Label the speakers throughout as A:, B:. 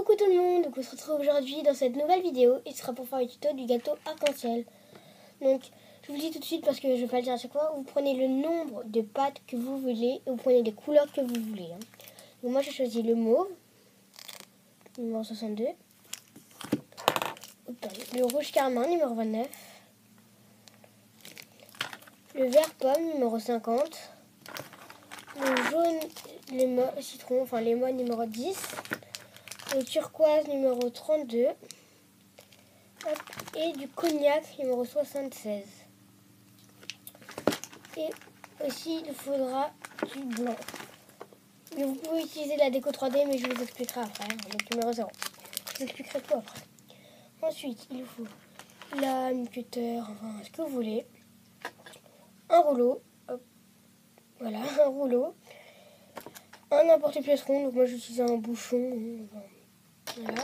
A: Coucou tout le monde, donc on se retrouve aujourd'hui dans cette nouvelle vidéo et ce sera pour faire le tuto du gâteau arc-en-ciel. Donc je vous le dis tout de suite parce que je ne vais pas le dire à chaque fois, vous prenez le nombre de pâtes que vous voulez et vous prenez les couleurs que vous voulez. Donc moi j'ai choisi le mauve, numéro 62, le rouge carmin, numéro 29, le vert pomme, numéro 50, le jaune citron, enfin lémon, numéro 10, le turquoise numéro 32 et du cognac numéro 76. Et aussi il faudra du blanc. Mais vous pouvez utiliser la déco 3D mais je vous expliquerai après. Donc numéro 0. Je vous expliquerai tout après. Ensuite il faut lame, cutter, enfin ce que vous voulez. Un rouleau. Hop. Voilà, un rouleau. Un n'importe-pièce rond. Donc moi j'utilise un bouchon. Voilà.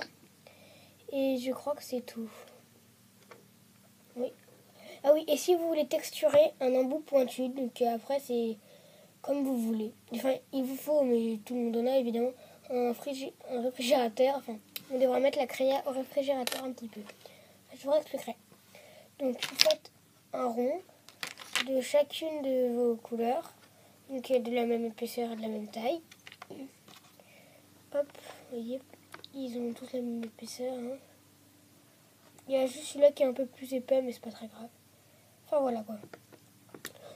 A: Et je crois que c'est tout. Oui. Ah oui, et si vous voulez texturer un embout pointu, donc après c'est comme vous voulez. Enfin, il vous faut, mais tout le monde en a évidemment, un réfrigérateur. Enfin, on devra mettre la créa au réfrigérateur un petit peu. Je vous expliquerai. Donc vous faites un rond de chacune de vos couleurs, donc de la même épaisseur et de la même taille. Hop, vous voyez, ils ont tous la même épaisseur. Il y a juste celui-là qui est un peu plus épais, mais c'est pas très grave. Enfin voilà quoi.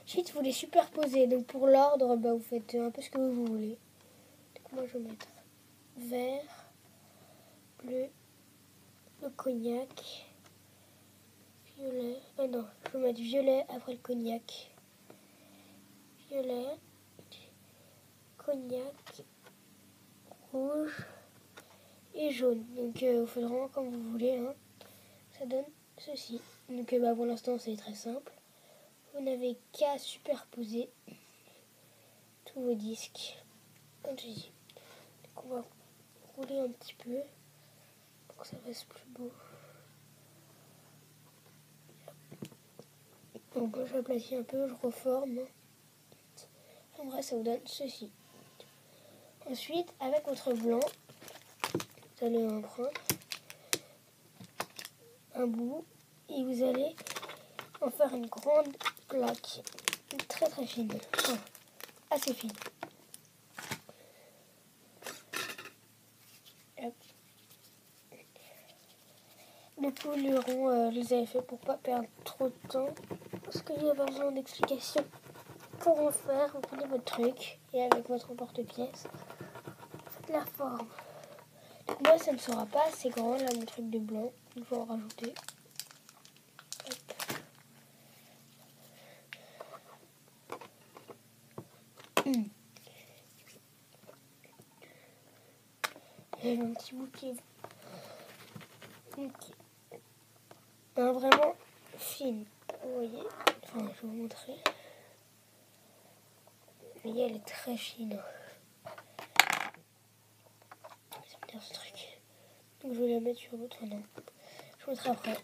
A: Ensuite, vous les superposez. Donc pour l'ordre, vous faites un peu ce que vous voulez. Donc moi je vais mettre vert, bleu, le cognac, violet. Ah non, je vais mettre violet après le cognac. Violet, cognac, rouge et jaune. Donc vous faites vraiment comme vous voulez. Ça donne ceci. Donc pour l'instant c'est très simple. Vous n'avez qu'à superposer tous vos disques. Comme je dis. Donc on va rouler un petit peu pour que ça fasse plus beau. Donc je aplatis un peu, je reforme. En vrai ça vous donne ceci. Ensuite avec votre blanc, vous allez en prendre un bout et vous allez en faire une grande plaque. Très très fine. Enfin, assez fine. Hop. Du coup, le rond, je les avais fait pour pas perdre trop de temps. Parce qu'il n'y a pas besoin d'explication. Pour en faire, vous prenez votre truc et avec votre porte-pièce, faites la forme. Donc moi, ça ne sera pas assez grand, là, mon truc de blanc. Il faut en rajouter. Et un petit bouquet. Vraiment fine. Vous voyez, enfin, je vais vous montrer. Vous voyez, elle est très fine. J'aime bien ce truc. Donc je vais la mettre sur l'autre. Enfin, non. Je vous montrerai après.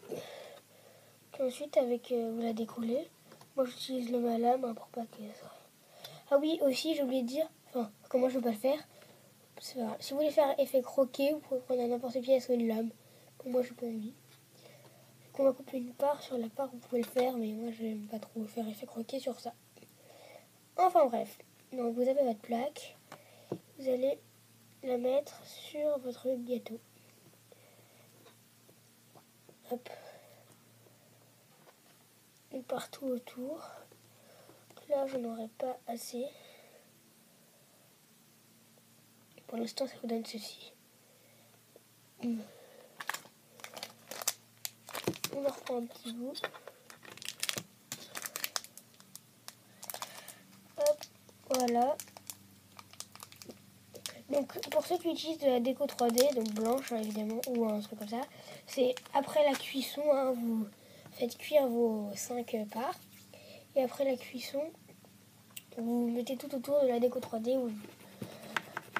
A: Puis ensuite, avec vous la décollez. Moi, j'utilise le malame pour pas que ça. Ah oui, aussi, j'ai oublié de dire. Enfin, comment je peux pas le faire. Si vous voulez faire effet croquet, vous pouvez prendre n'importe pièce ou une lame. Pour moi, j'ai pas envie. On va couper une part, sur la part vous pouvez le faire, mais moi j'aime pas trop faire effet croquet sur ça. Enfin bref, donc vous avez votre plaque, vous allez la mettre sur votre gâteau. Hop. Et partout autour. Là je n'aurai pas assez. Pour l'instant ça vous donne ceci. On en reprend un petit bout. Hop, voilà. Donc pour ceux qui utilisent de la déco 3D, donc blanche évidemment, ou un truc comme ça, c'est après la cuisson, vous faites cuire vos 5 parts. Et après la cuisson, vous mettez tout autour de la déco 3D ou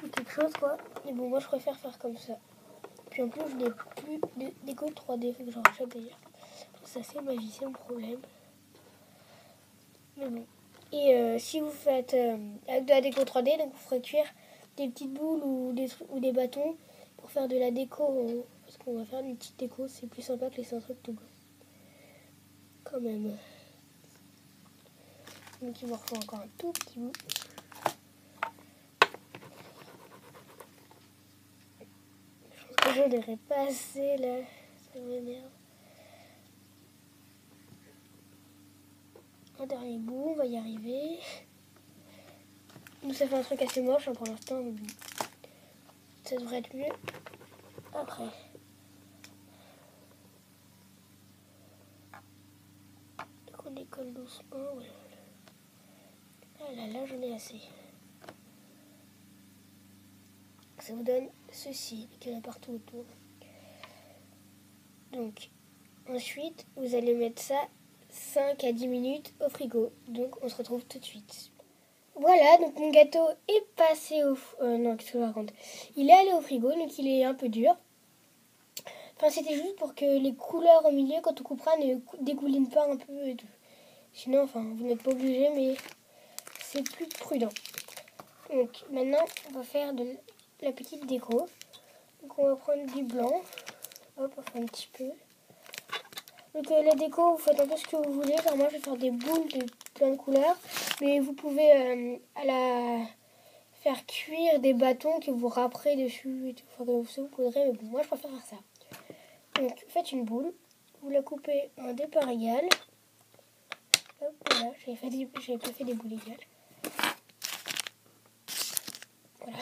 A: quelque chose quoi. Et bon, moi je préfère faire comme ça. Puis en plus, je n'ai plus de déco 3D, faut que j'en rachète d'ailleurs. Ça c'est ma vie, c'est mon problème. Mais bon. Et si vous faites avec de la déco 3D, donc vous ferez cuire des petites boules ou des bâtons pour faire de la déco, parce qu'on va faire une petite déco, c'est plus sympa que laisser un truc tout blanc. Quand même. Donc il me faut encore un tout petit bout. Je pense que je n'aurais pas assez là, ça m'énerve. Un dernier bout, on va y arriver. Donc ça fait un truc assez moche hein, pour l'instant, mais ça devrait être mieux après. Donc on décolle doucement. Voilà. Ah là, j'en ai assez. Ça vous donne ceci, qu'il y en a partout autour. Donc, ensuite, vous allez mettre ça 5 à 10 minutes au frigo. Donc, on se retrouve tout de suite. Voilà, donc mon gâteau est passé au... non, qu'est-ce que je raconte ? Il est allé au frigo, donc il est un peu dur. Enfin, c'était juste pour que les couleurs au milieu, quand on coupera, ne dégoulinent pas un peu et tout. Sinon, enfin, vous n'êtes pas obligé, mais c'est plus prudent. Donc, maintenant, on va faire de la petite déco. Donc, on va prendre du blanc. Hop, on fait un petit peu. Donc, la déco, vous faites un peu ce que vous voulez. Genre, moi, je vais faire des boules de plein de couleurs. Mais vous pouvez à la faire cuire des bâtons que vous râperez dessus. Et tout. Enfin, comme vous voudrez, mais bon, moi, je préfère faire ça. Donc, faites une boule. Vous la coupez en deux parts égales. Hop, voilà, j'avais pas fait des boules égales. Voilà.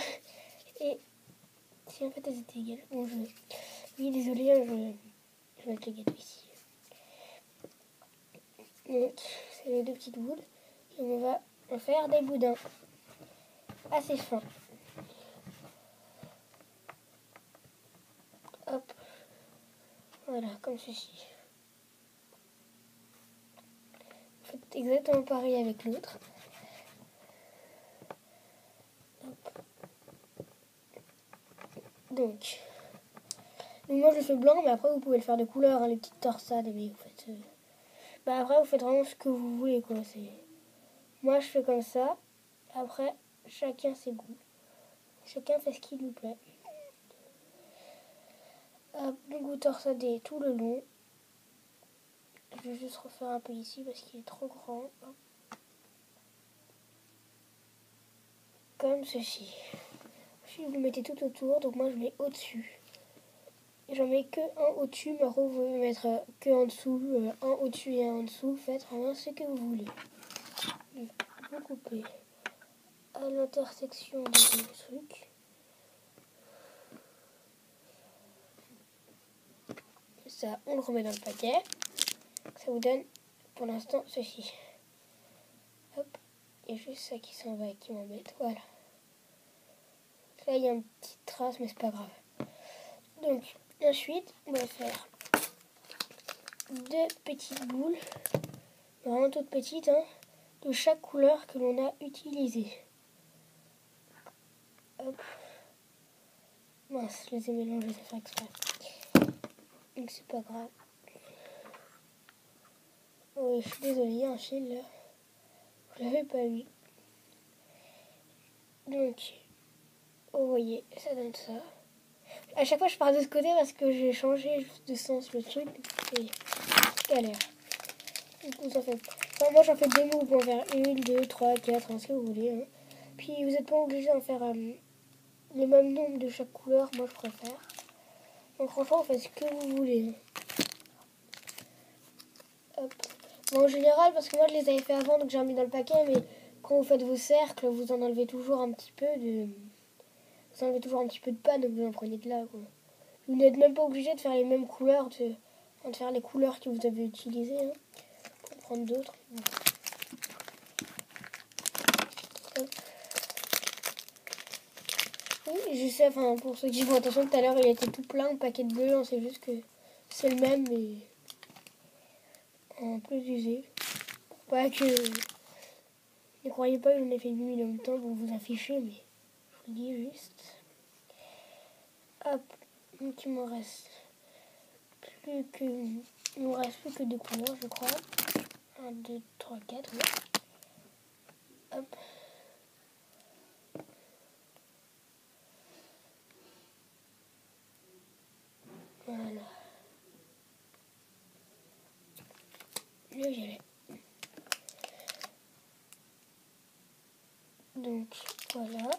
A: Et si en fait elles étaient égales. Bon, oui, désolé, je vais mettre le gâteau ici. Donc, c'est les deux petites boules. Et on va en faire des boudins assez fins. Hop. Voilà, comme ceci. Faites exactement pareil avec l'autre. Donc, moi je le fais blanc, mais après vous pouvez le faire de couleur, hein, les petites torsades, mais vous faites... après vous faites vraiment ce que vous voulez, quoi. Moi je fais comme ça, après chacun ses goûts. Chacun fait ce qui lui plaît. Hop, le goût torsadé tout le long. Je vais juste refaire un peu ici parce qu'il est trop grand. Hop. Comme ceci. Puis vous mettez tout autour, donc moi je mets au-dessus. J'en mets que un au-dessus, mais après vous pouvez mettre que en dessous, un au-dessus et un en dessous. Faites vraiment ce que vous voulez. Vous coupez à l'intersection des deux trucs. Ça, on le remet dans le paquet. Ça vous donne pour l'instant ceci. Hop, il y a juste ça qui s'en va et qui m'embête. Voilà. Là, il y a une petite trace, mais c'est pas grave. Donc, ensuite, on va faire deux petites boules, vraiment toutes petites, hein, de chaque couleur que l'on a utilisée. Hop. Mince, je les ai mélangés, ça fait exprès. Donc, c'est pas grave. Oui, je suis désolée, il y a un fil là. Je l'avais pas vu. Donc, vous voyez, ça donne ça. À chaque fois, je pars de ce côté parce que j'ai changé juste de sens le truc. C'est galère. Vous en faites. Enfin, moi, j'en fais des mots. Vous pouvez en faire 1, 2, 3, 4, ce que vous voulez. Hein. Puis, vous n'êtes pas obligé d'en faire le même nombre de chaque couleur. Moi, je préfère. Donc, franchement, vous faites ce que vous voulez. Hop. Bon, en général, parce que moi, je les avais fait avant, donc j'ai remis dans le paquet. Mais quand vous faites vos cercles, vous en enlevez toujours un petit peu de... Vous enlevez toujours un petit peu de panne, donc vous en prenez de là, quoi. Vous n'êtes même pas obligé de faire les mêmes couleurs, de faire les couleurs que vous avez utilisées. Hein. Pour prendre d'autres. Oui, je sais, enfin, pour ceux qui font attention, tout à l'heure, il était tout plein, le paquet de bleu, c'est juste que c'est le même, mais en plus usé. Pour pas que... Ne croyez pas que j'en ai fait 8000 en même temps pour vous afficher, mais je vous le dis juste. Hop, donc il me reste plus que deux couleurs, je crois. 1, 2, 3, 4, ouais. Hop. Voilà. Le violet. Donc voilà.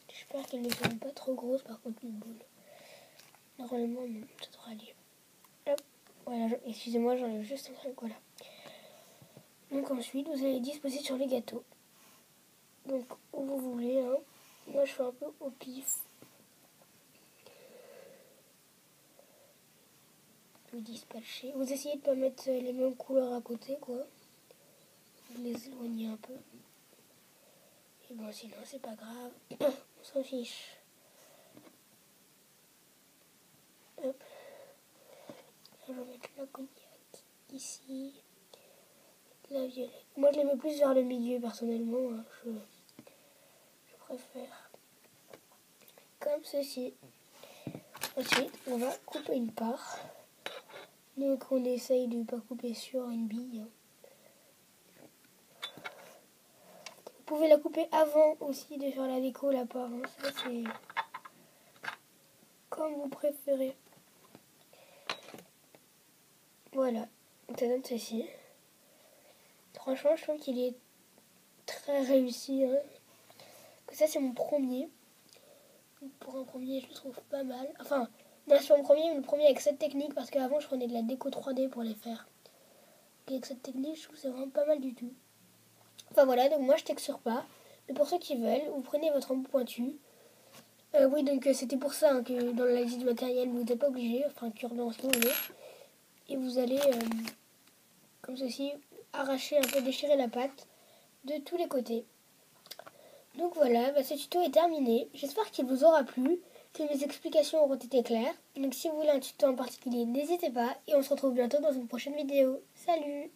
A: J'espère qu'elles ne sont pas trop grosses par contre les boules. Normalement non, ça devrait aller. Hop, voilà, excusez-moi, j'enlève juste un truc, voilà. Donc ensuite vous allez disposer sur les gâteaux. Donc où vous voulez, hein. Moi je fais un peu au pif. Vous dispatchez. Vous essayez de pas mettre les mêmes couleurs à côté, quoi. Vous les éloignez un peu. Et bon, sinon c'est pas grave. On s'en fiche. Hop. Je vais mettre la cognac ici. La violette. Moi je les mets plus vers le milieu personnellement. Hein. Je préfère. Comme ceci. Ensuite, on va couper une part. Donc on essaye de ne pas couper sur une bille. Vous pouvez la couper avant aussi de faire la déco, la part. Hein. Ça c'est comme vous préférez. Voilà, ça donne ceci. Franchement, je trouve qu'il est très réussi. Hein. Que ça, c'est mon premier. Pour un premier, je le trouve pas mal. Enfin, non, c'est mon premier, mais le premier avec cette technique, parce qu'avant, je prenais de la déco 3D pour les faire. Et avec cette technique, je trouve que c'est vraiment pas mal du tout. Enfin voilà, donc moi, je texture pas. Mais pour ceux qui veulent, vous prenez votre embout pointu. Oui, donc c'était pour ça hein, que dans la liste du matériel, vous n'êtes pas obligé. Enfin, cure-dent si vous voulez. Et vous allez, comme ceci, arracher, un peu déchirer la pâte de tous les côtés. Donc voilà, ce tuto est terminé. J'espère qu'il vous aura plu, que mes explications auront été claires. Donc si vous voulez un tuto en particulier, n'hésitez pas. Et on se retrouve bientôt dans une prochaine vidéo. Salut!